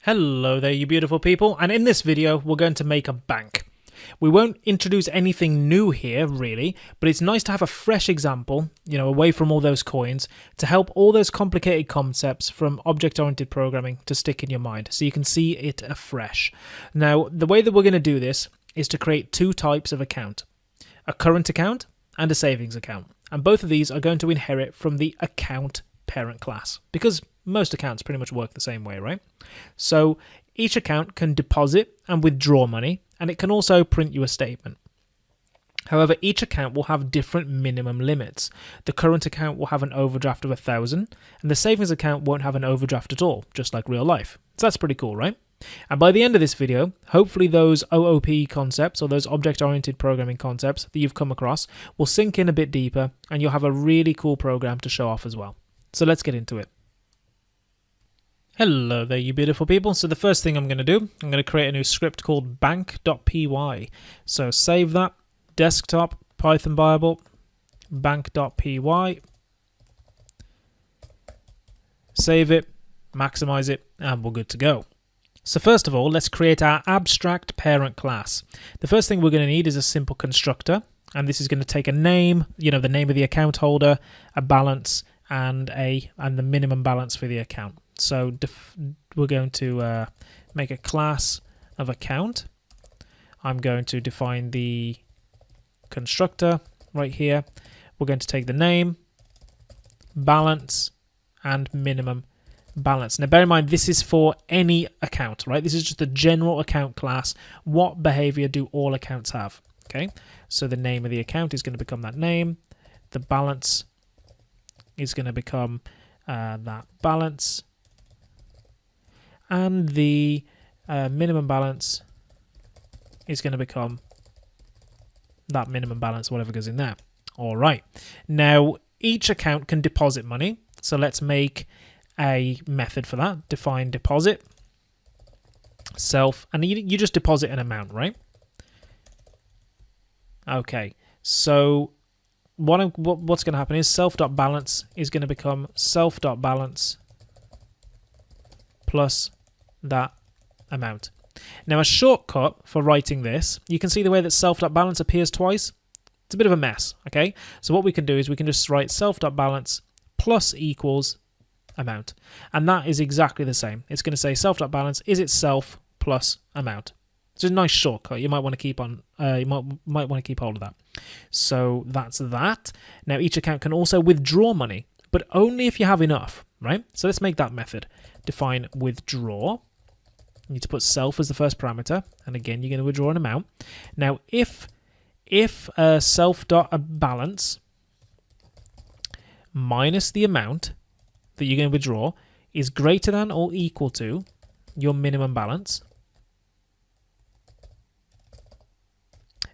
Hello there, you beautiful people, and in this video we're going to make a bank. We won't introduce anything new here, really, but it's nice to have a fresh example, away from all those coins, to help all those complicated concepts from object-oriented programming to stick in your mind, so you can see it afresh. Now, the way that we're going to do this is to create two types of account, a current account and a savings account, and both of these are going to inherit from the account parent class, because most accounts pretty much work the same way, right? So each account can deposit and withdraw money, and it can also print you a statement. However, each account will have different minimum limits. The current account will have an overdraft of 1,000, and the savings account won't have an overdraft at all, just like real life. So that's pretty cool, right? And by the end of this video, hopefully those OOP concepts, or those object-oriented programming concepts that you've come across, will sink in a bit deeper, and you'll have a really cool program to show off as well. So let's get into it. Hello there, you beautiful people. So the first thing I'm going to do, I'm going to create a new script called bank.py. So save that, desktop, Python Bible, bank.py. Save it, maximize it, and we're good to go. So first of all, let's create our abstract parent class. The first thing we're going to need is a simple constructor, and this is going to take a name, the name of the account holder, a balance, and the minimum balance for the account. So we're going to make a class of account. I'm going to define the constructor right here. We're going to take the name, balance, and minimum balance. Now bear in mind, this is for any account, right? This is just the general account class. What behavior do all accounts have? Okay, so the name of the account is going to become that name. The balance is going to become that balance. And the minimum balance is going to become that minimum balance, whatever goes in there. All right. Now, each account can deposit money. So let's make a method for that. Define deposit, self, and you just deposit an amount, right? Okay. So what's going to happen is self.balance is going to become self.balance plus that amount. Now a shortcut for writing this, you can see the way that self.balance appears twice. It's a bit of a mess, okay? So what we can do is we can just write self.balance plus equals amount. And that is exactly the same. It's going to say self.balance is itself plus amount. It's a nice shortcut. You might want to keep on. You might want to keep hold of that. So that's that. Now each account can also withdraw money, but only if you have enough, right? So let's make that method. Define withdraw. You need to put self as the first parameter, and again you're going to withdraw an amount. Now if self.balance minus the amount that you're going to withdraw is greater than or equal to your minimum balance,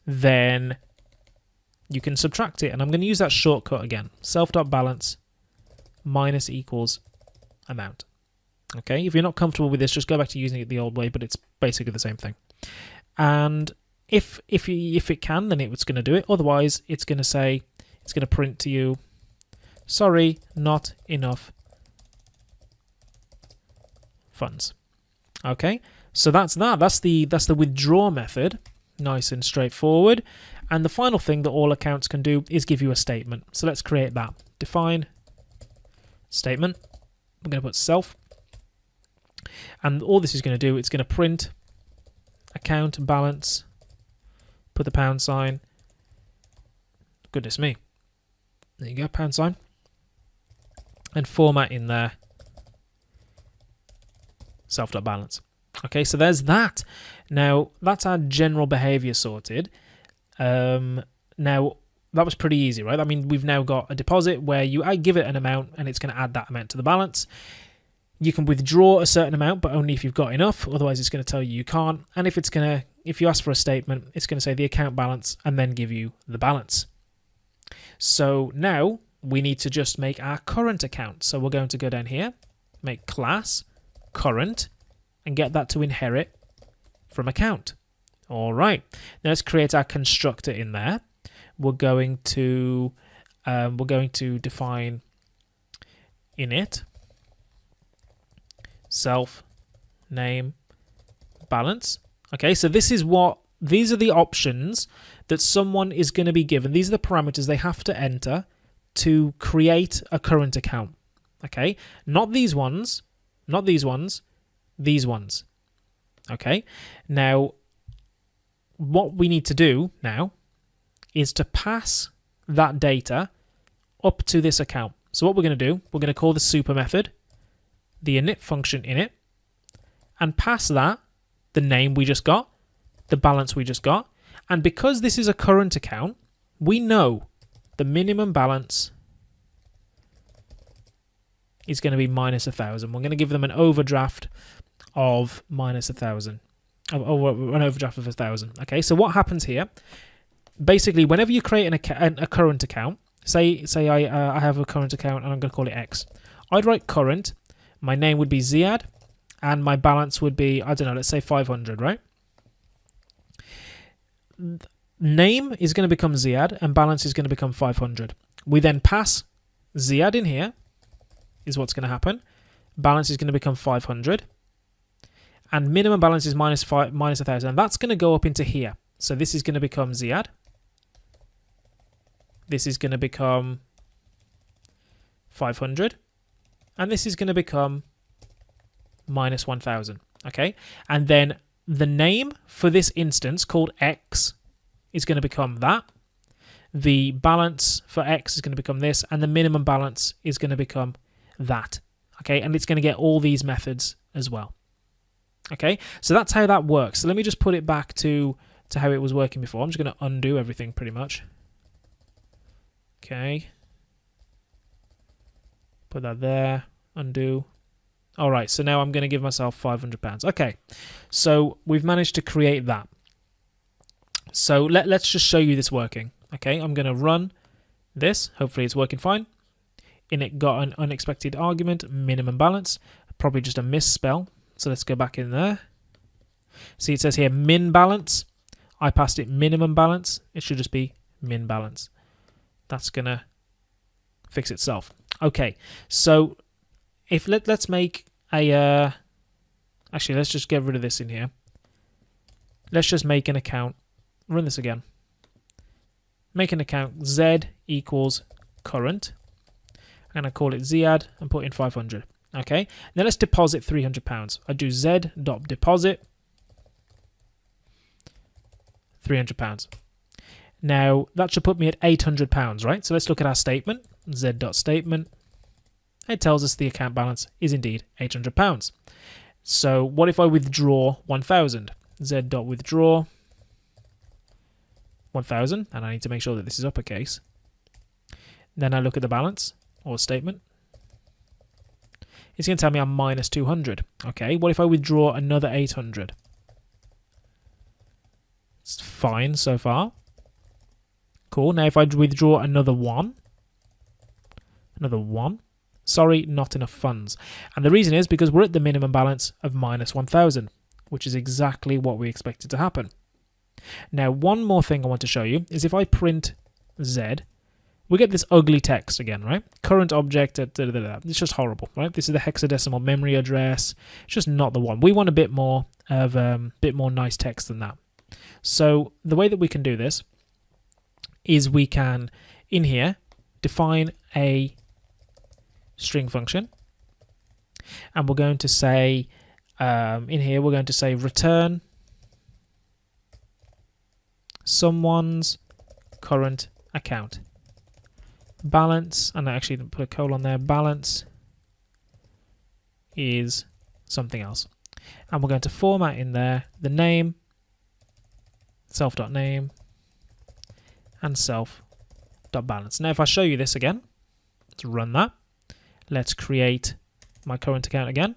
then you can subtract it. And I'm going to use that shortcut again. Self.balance minus equals amount. Okay, if you're not comfortable with this, just go back to using it the old way, but it's basically the same thing. And if it can, then it's going to do it. Otherwise, it's going to print to you, sorry, not enough funds. Okay, so that's that. That's the withdraw method. Nice and straightforward. And the final thing that all accounts can do is give you a statement. So let's create that. Define statement. I'm going to put self. And all this is going to do, it's going to print account balance, put the pound sign. Goodness me. There you go, pound sign. And format in there self.balance. Okay, so there's that. Now, that's our general behavior sorted. Now, that was pretty easy, right? I mean, we've now got a deposit where I give it an amount and it's going to add that amount to the balance. You can withdraw a certain amount, but only if you've got enough. Otherwise, it's going to tell you can't. And if you ask for a statement, it's going to say the account balance and then give you the balance. So now we need to just make our current account. So we're going to go down here, make class current, and get that to inherit from account. All right. Now let's create our constructor in there. We're going to define init self name, balance. Okay, so these are the options that someone is going to be given. These are the parameters they have to enter to create a current account. Okay, not these ones, not these ones, these ones. Okay, now what we need to do now is to pass that data up to this account. So what we're going to do, we're going to call the super method, the init function init, and pass that the name we just got, the balance we just got. And because this is a current account, we know the minimum balance is going to be minus 1,000. We're going to give them an overdraft of minus 1,000. Or an overdraft of 1,000. Okay, so what happens here? Basically, whenever you create a current account, say I have a current account and I'm going to call it X. I'd write current. My name would be Ziad, and my balance would be, I don't know, let's say 500, right? Name is going to become Ziad, and balance is going to become 500. We then pass Ziad in here, is what's going to happen. Balance is going to become 500. And minimum balance is minus 1,000. And that's going to go up into here. So this is going to become Ziad. This is going to become 500. And this is going to become minus 1,000. Okay. And then the name for this instance called X is going to become that. The balance for X is going to become this. And the minimum balance is going to become that. Okay. And it's going to get all these methods as well. Okay, so that's how that works. So let me just put it back to how it was working before. I'm just going to undo everything pretty much. Okay. Put that there. Undo. All right, so now I'm going to give myself £500. Okay, so we've managed to create that. So let's just show you this working. Okay, I'm going to run this. Hopefully it's working fine. Init got an unexpected argument, minimum balance. Probably just a misspell. So let's go back in there. See, it says here min balance. I passed it minimum balance. It should just be min balance. That's going to fix itself. Okay, so if let's make a... actually, let's just get rid of this in here. Let's just make an account. Run this again. Make an account Z equals current. I'm going to call it Ziad and put in 500. Okay, now let's deposit £300. I do z.deposit £300. Now that should put me at £800, right? So let's look at our statement, z.statement. It tells us the account balance is indeed £800. So what if I withdraw 1,000? z.withdraw 1,000, and I need to make sure that this is uppercase. Then I look at the balance or statement. It's going to tell me I'm minus 200. Okay, what if I withdraw another 800? It's fine so far. Cool. Now if I withdraw another one. Sorry, not enough funds. And the reason is because we're at the minimum balance of minus 1,000, which is exactly what we expected to happen. Now, one more thing I want to show you is if I print Z, we get this ugly text again, right? Current object, it's just horrible, right? This is the hexadecimal memory address. It's just not the one. We want a bit more of nice text than that. So the way that we can do this is we can, in here, define a string function. And we're going to say, in here, we're going to say return someone's current account. Balance, and I actually put a colon there, balance is something else. And we're going to format in there the name, self.name, and self.balance. Now if I show you this again, let's run that. Let's create my current account again,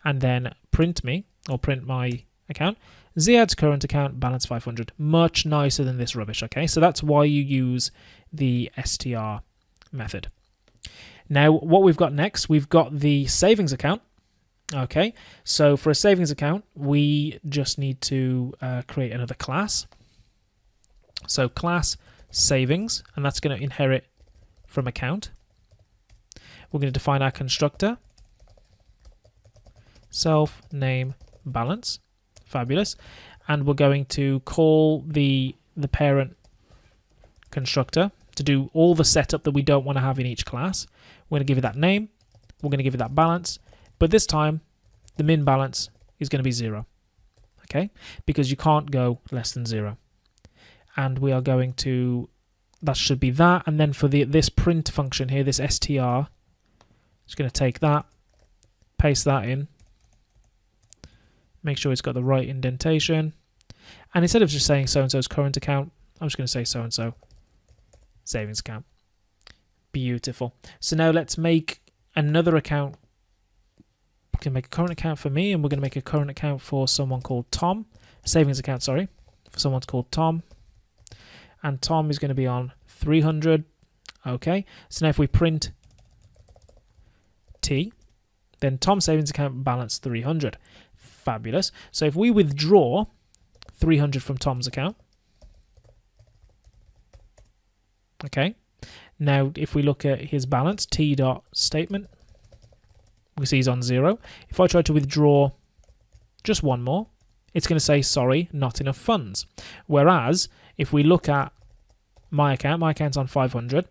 and then print my account. Ziad's current account, balance 500. Much nicer than this rubbish, okay? So that's why you use the str method. Now, what we've got next, we've got the savings account. Okay, so for a savings account, we just need to create another class. So class savings, and that's going to inherit from account. We're going to define our constructor, self name balance. Fabulous. And we're going to call the parent constructor to do all the setup that we don't want to have in each class. We're going to give it that name. We're going to give it that balance. But this time, the min balance is going to be 0. Okay? Because you can't go less than 0. And we are going to, that should be that. And then for this print function here, this str, just going to take that, paste that in, make sure it's got the right indentation. And instead of just saying so-and-so's current account, I'm just going to say so-and-so savings account. Beautiful. So now let's make another account. We can make a current account for me, and we're going to make a current account for someone called Tom. A savings account, sorry, for someone called Tom. And Tom is going to be on 300. Okay. So now if we print T, then Tom's savings account balance 300. Fabulous. So if we withdraw 300 from Tom's account, okay. Now if we look at his balance, T dot statement, we see he's on 0. If I try to withdraw just one more, it's going to say, sorry, not enough funds. Whereas if we look at my account's on 500,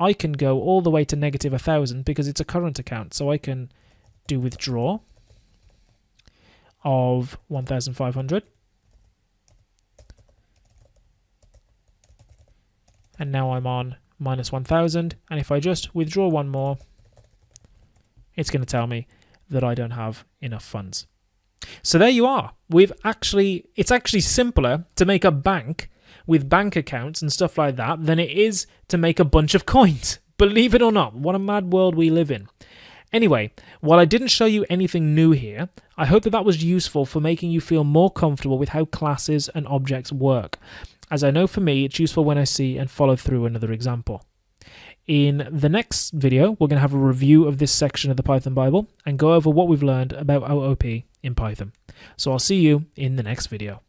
I can go all the way to negative 1,000 because it's a current account. So I can do withdraw of 1,500. And now I'm on minus 1,000. And if I just withdraw one more, it's going to tell me that I don't have enough funds. So there you are. It's actually simpler to make a bank with bank accounts and stuff like that than it is to make a bunch of coins. Believe it or not, what a mad world we live in. Anyway, while I didn't show you anything new here, I hope that was useful for making you feel more comfortable with how classes and objects work. As I know for me, it's useful when I see and follow through another example. In the next video, we're going to have a review of this section of the Python Bible and go over what we've learned about OOP in Python. So I'll see you in the next video.